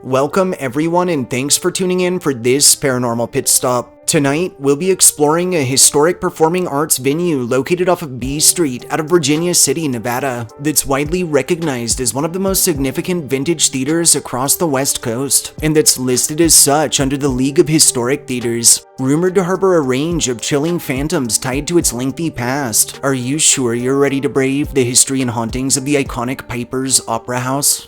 Welcome everyone and thanks for tuning in for this paranormal pit stop. Tonight, we'll be exploring a historic performing arts venue located off of B Street out of Virginia City, Nevada, that's widely recognized as one of the most significant vintage theaters across the West Coast, and that's listed as such under the League of Historic Theaters. Rumored to harbor a range of chilling phantoms tied to its lengthy past, are you sure you're ready to brave the history and hauntings of the iconic Piper's Opera House?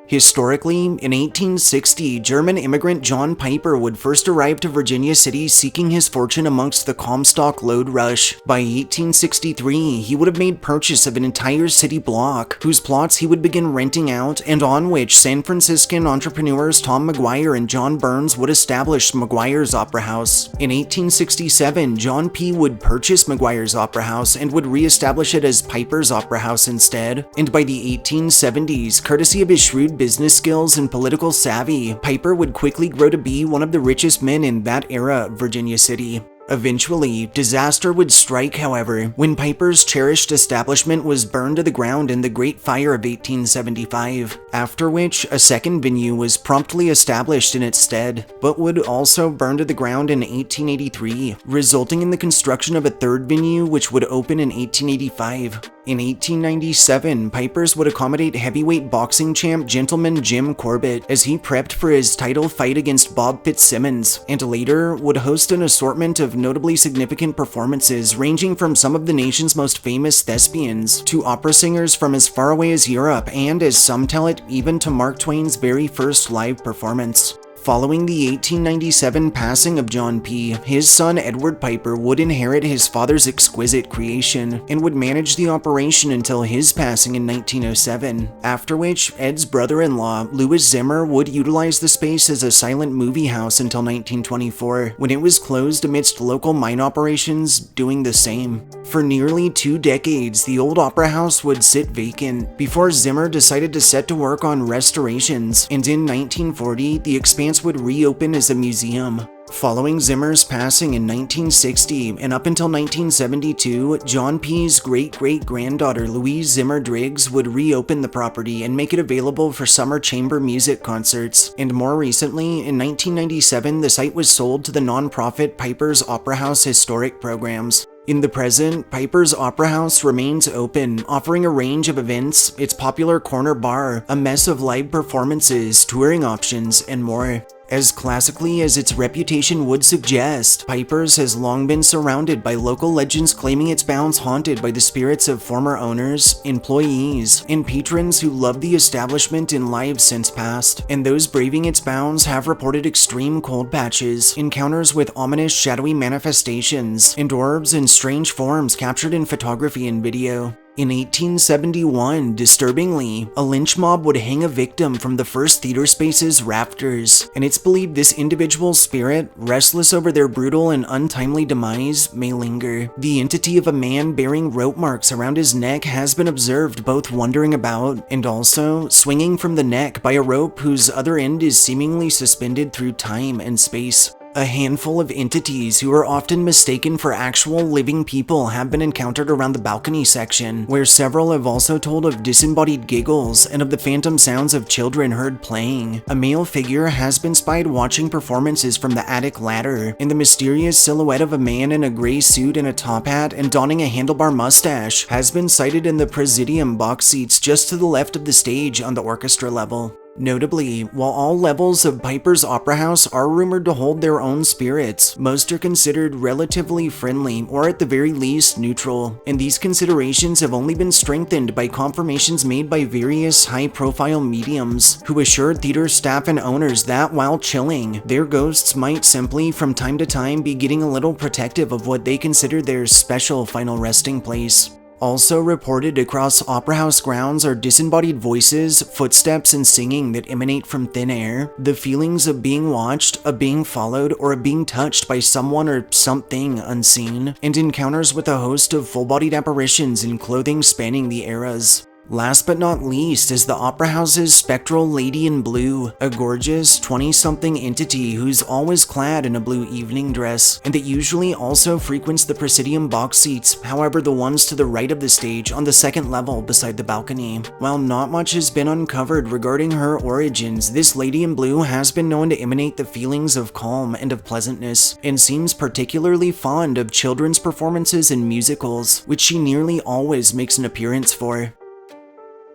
Historically, in 1860, German immigrant John Piper would first arrive to Virginia City seeking his fortune amongst the Comstock Lode Rush. By 1863, he would have made purchase of an entire city block, whose plots he would begin renting out, and on which San Franciscan entrepreneurs Tom McGuire and John Burns would establish McGuire's Opera House. In 1867, John P. would purchase McGuire's Opera House and would re-establish it as Piper's Opera House instead. And by the 1870s, courtesy of his shrewd business skills and political savvy, Piper would quickly grow to be one of the richest men in that era of Virginia City. Eventually, disaster would strike, however, when Piper's cherished establishment was burned to the ground in the Great Fire of 1875, after which a second venue was promptly established in its stead, but would also burn to the ground in 1883, resulting in the construction of a third venue which would open in 1885. In 1897, Piper's would accommodate heavyweight boxing champ Gentleman Jim Corbett as he prepped for his title fight against Bob Fitzsimmons, and later would host an assortment of notably significant performances ranging from some of the nation's most famous thespians to opera singers from as far away as Europe, and as some tell it, even to Mark Twain's very first live performance. Following the 1897 passing of John P., his son Edward Piper would inherit his father's exquisite creation and would manage the operation until his passing in 1907, after which Ed's brother-in-law, Louis Zimmer, would utilize the space as a silent movie house until 1924, when it was closed amidst local mine operations doing the same. For nearly 2 decades, the old opera house would sit vacant before Zimmer decided to set to work on restorations, and in 1940, the expanse would reopen as a museum. Following Zimmer's passing in 1960 and up until 1972, John P.'s great-great-granddaughter Louise Zimmer Driggs would reopen the property and make it available for summer chamber music concerts. And more recently, in 1997, the site was sold to the non-profit Piper's Opera House Historic Programs. In the present, Piper's Opera House remains open, offering a range of events, its popular corner bar, a mess of live performances, touring options, and more. As classically as its reputation would suggest, Piper's has long been surrounded by local legends claiming its bounds haunted by the spirits of former owners, employees, and patrons who loved the establishment in lives since past, and those braving its bounds have reported extreme cold patches, encounters with ominous shadowy manifestations, and orbs in strange forms captured in photography and video. In 1871, disturbingly, a lynch mob would hang a victim from the first theater space's rafters, and it's believed this individual's spirit, restless over their brutal and untimely demise, may linger. The entity of a man bearing rope marks around his neck has been observed both wandering about and also swinging from the neck by a rope whose other end is seemingly suspended through time and space. A handful of entities who are often mistaken for actual living people have been encountered around the balcony section, where several have also told of disembodied giggles and of the phantom sounds of children heard playing. A male figure has been spied watching performances from the attic ladder, and the mysterious silhouette of a man in a gray suit and a top hat and donning a handlebar mustache has been sighted in the presidium box seats just to the left of the stage on the orchestra level. Notably, while all levels of Piper's Opera House are rumored to hold their own spirits, most are considered relatively friendly or at the very least neutral, and these considerations have only been strengthened by confirmations made by various high-profile mediums who assured theater staff and owners that while chilling, their ghosts might simply from time to time be getting a little protective of what they consider their special final resting place. Also reported across Opera House grounds are disembodied voices, footsteps, and singing that emanate from thin air, the feelings of being watched, of being followed, or of being touched by someone or something unseen, and encounters with a host of full-bodied apparitions in clothing spanning the eras. Last but not least is the Opera House's spectral Lady in Blue, a gorgeous 20-something entity who's always clad in a blue evening dress, and that usually also frequents the Presidium box seats, however the ones to the right of the stage on the second level beside the balcony. While not much has been uncovered regarding her origins, this Lady in Blue has been known to emanate the feelings of calm and of pleasantness, and seems particularly fond of children's performances and musicals, which she nearly always makes an appearance for.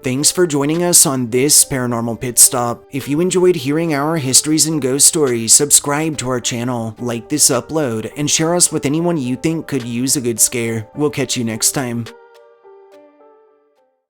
Thanks for joining us on this Paranormal Pit Stop. If you enjoyed hearing our histories and ghost stories, subscribe to our channel, like this upload, and share us with anyone you think could use a good scare. We'll catch you next time.